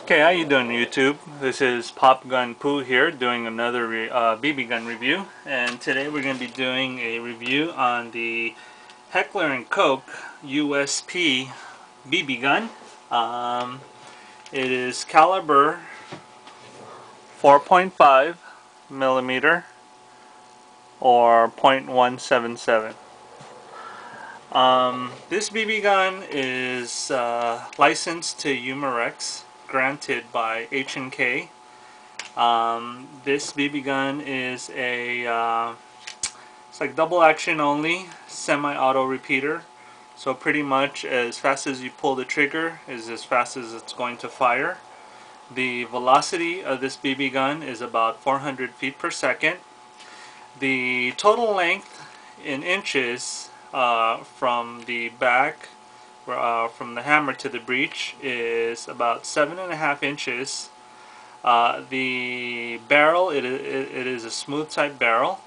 Okay, how you doing, YouTube? This is Pop Gun Pooh here, doing another BB gun review, and today we're going to be doing a review on the Heckler and Koch USP BB gun. It is caliber 4.5 millimeter or .177. This BB gun is licensed to Umarex, granted by H&K. This BB gun is it's like double action only, semi-auto repeater. So pretty much as fast as you pull the trigger is as fast as it's going to fire. The velocity of this BB gun is about 400 feet per second. The total length in inches from the back, from the hammer to the breech, is about 7.5 inches. The barrel, it is a smooth type barrel.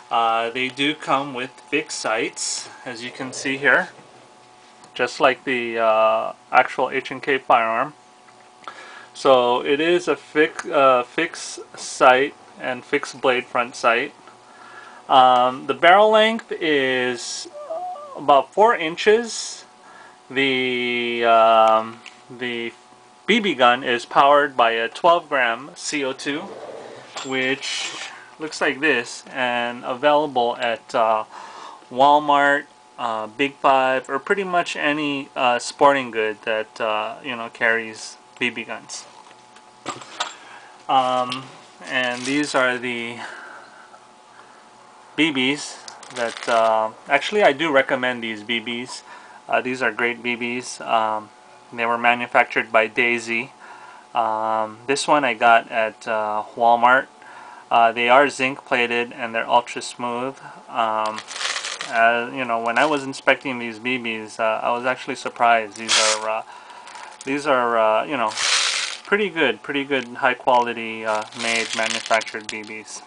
They do come with fixed sights, as you can see here, just like the actual H&K firearm. So it is a fixed sight and fixed blade front sight. The barrel length is about 4 inches. The BB gun is powered by a 12-gram CO2, which looks like this, and available at Walmart, Big Five, or pretty much any sporting good that carries BB guns. And these are the BBs that actually I do recommend these BBs. These are great BBs. They were manufactured by Daisy. This one I got at Walmart. They are zinc plated and they're ultra smooth. When I was inspecting these BBs, I was actually surprised. These are pretty good, high quality made, manufactured BBs.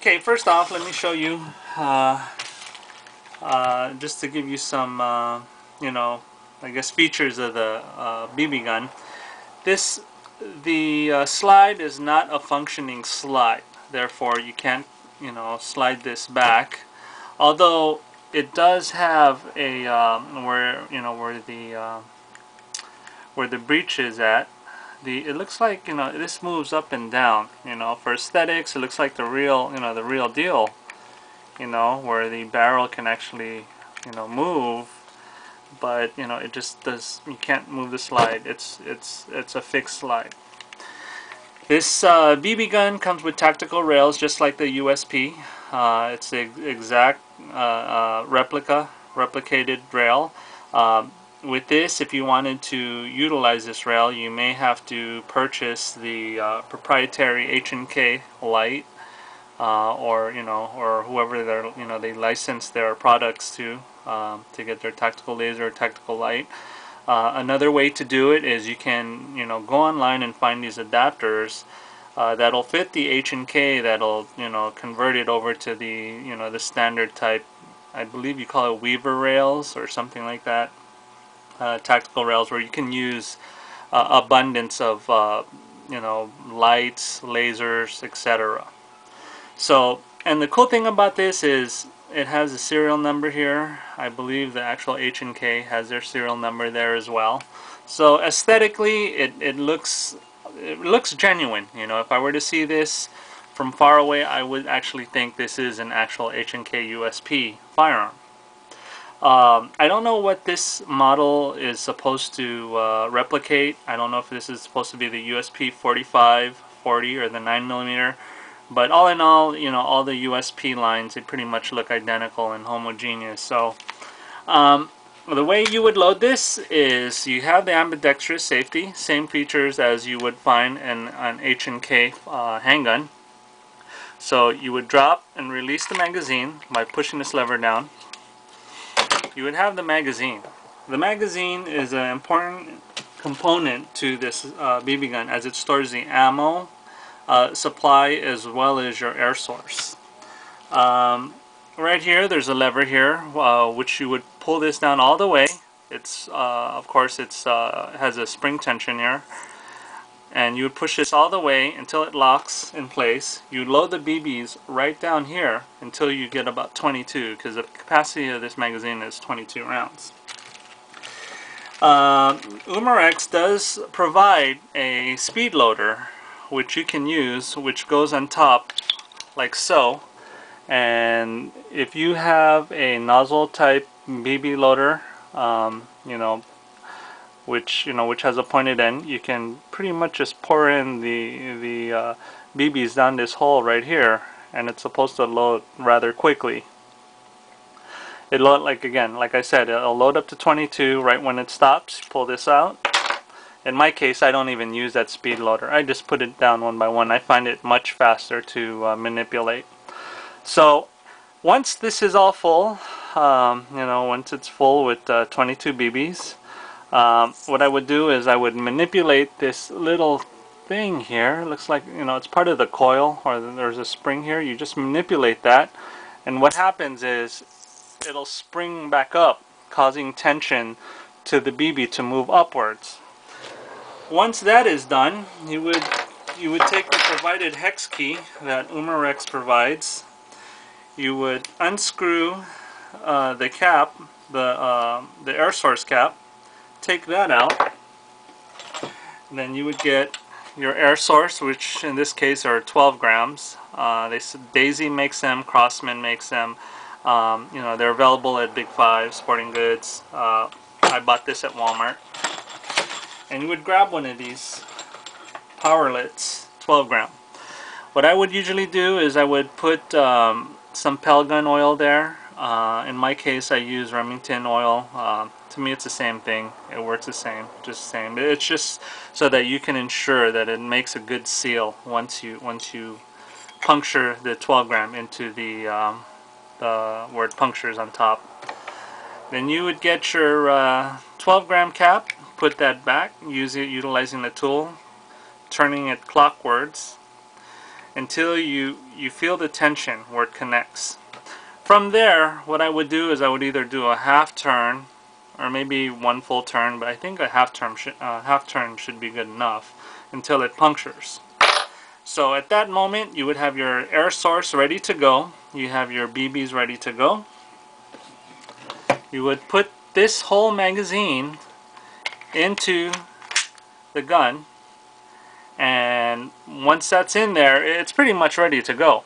Okay, first off, let me show you, just to give you some, I guess, features of the BB gun. The slide is not a functioning slide, therefore you can't, slide this back. Although it does have a where the breech is at. It looks like this moves up and down. For aesthetics, it looks like the real deal. Where the barrel can actually move, but it just does. You can't move the slide. It's a fixed slide. This BB gun comes with tactical rails, just like the USP. It's the exact replicated rail. With this, if you wanted to utilize this rail, you may have to purchase the proprietary H&K light, or whoever they license their products to get their tactical laser or tactical light. Another way to do it is you can go online and find these adapters that'll fit the H&K, that'll convert it over to the the standard type. I believe you call it Weaver rails or something like that. Tactical rails where you can use abundance of lights, lasers, etc. So, and the cool thing about this is it has a serial number here. I believe the actual H&K has their serial number there as well. So aesthetically, it looks genuine. If I were to see this from far away, I would actually think this is an actual H&K USP firearm. I don't know what this model is supposed to replicate. I don't know if this is supposed to be the USP 45, 40, or the 9mm. But all in all, all the USP lines, they pretty much look identical and homogeneous. So, the way you would load this is you have the ambidextrous safety, same features as you would find in an H&K handgun. So you would drop and release the magazine by pushing this lever down. You would have the magazine. The magazine is an important component to this BB gun, as it stores the ammo supply as well as your air source. Right here, there's a lever here, which you would pull this down all the way, It's of course it's has a spring tension here, and you would push this all the way until it locks in place. You load the BBs right down here until you get about 22, because the capacity of this magazine is 22 rounds. Umarex does provide a speed loader which you can use, which goes on top like so. And if you have a nozzle type BB loader, which has a pointed end, you can pretty much just pour in the BBs down this hole right here, and it's supposed to load rather quickly. It load, like I said, it'll load up to 22 right when it stops. Pull this out. In my case, I don't even use that speed loader. I just put it down one by one. I find it much faster to manipulate. So once this is all full, once it's full with 22 BBs, what I would do is I would manipulate this little thing here. It looks like, it's part of the coil, or there's a spring here. You just manipulate that, and what happens is it'll spring back up, causing tension to the BB to move upwards. Once that is done, you would take the provided hex key that Umarex provides. You would unscrew the cap, the air source cap, take that out, and then you would get your air source, which in this case are 12 grams. Daisy makes them, Crossman makes them. They're available at Big Five, Sporting Goods. I bought this at Walmart. And you would grab one of these Powerlets, 12 gram. What I would usually do is I would put some Pelgun oil there. In my case, I use Remington oil. To me, it's the same thing. It works the same, just the same. It's just so that you can ensure that it makes a good seal once you puncture the 12 gram into the where it punctures on top. Then you would get your 12 gram cap, put that back, utilizing the tool, turning it clockwards until you feel the tension where it connects. From there, what I would do is I would either do a half turn or maybe one full turn, but I think a half turn should be good enough until it punctures. So at that moment, you would have your air source ready to go. You have your BBs ready to go. You would put this whole magazine into the gun, and once that's in there, it's pretty much ready to go.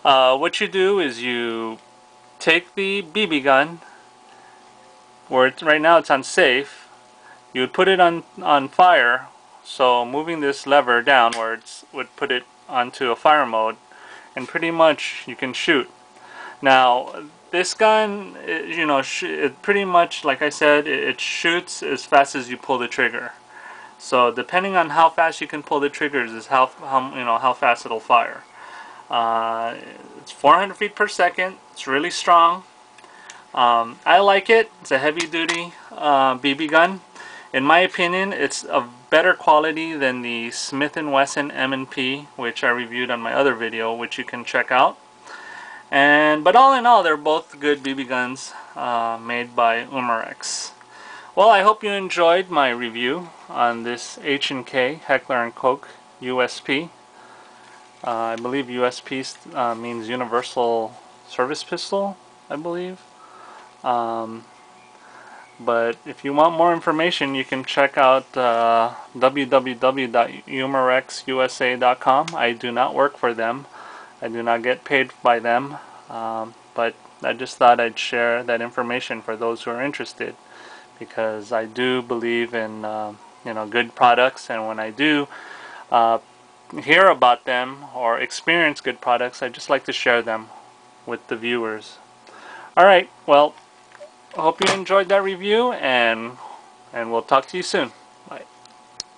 What you do is you take the BB gun, where right now it's on safe. You would put it on fire, so moving this lever downwards would put it onto a fire mode, and pretty much you can shoot. Now this gun, it pretty much, like I said, it shoots as fast as you pull the trigger. So depending on how fast you can pull the triggers is how fast it'll fire. It's 400 feet per second. It's really strong. I like it. It's a heavy-duty BB gun. In my opinion, it's of better quality than the Smith & Wesson M&P, which I reviewed on my other video, which you can check out. But all in all, they're both good BB guns made by Umarex. Well, I hope you enjoyed my review on this H&K Heckler & Koch USP. I believe USP means Universal Service Pistol, I believe. But if you want more information, you can check out www.umarexusa.com. I do not work for them. I do not get paid by them. But I just thought I'd share that information for those who are interested, because I do believe in good products, and when I do hear about them or experience good products, I just like to share them with the viewers. Alright, well, I hope you enjoyed that review, and we'll talk to you soon.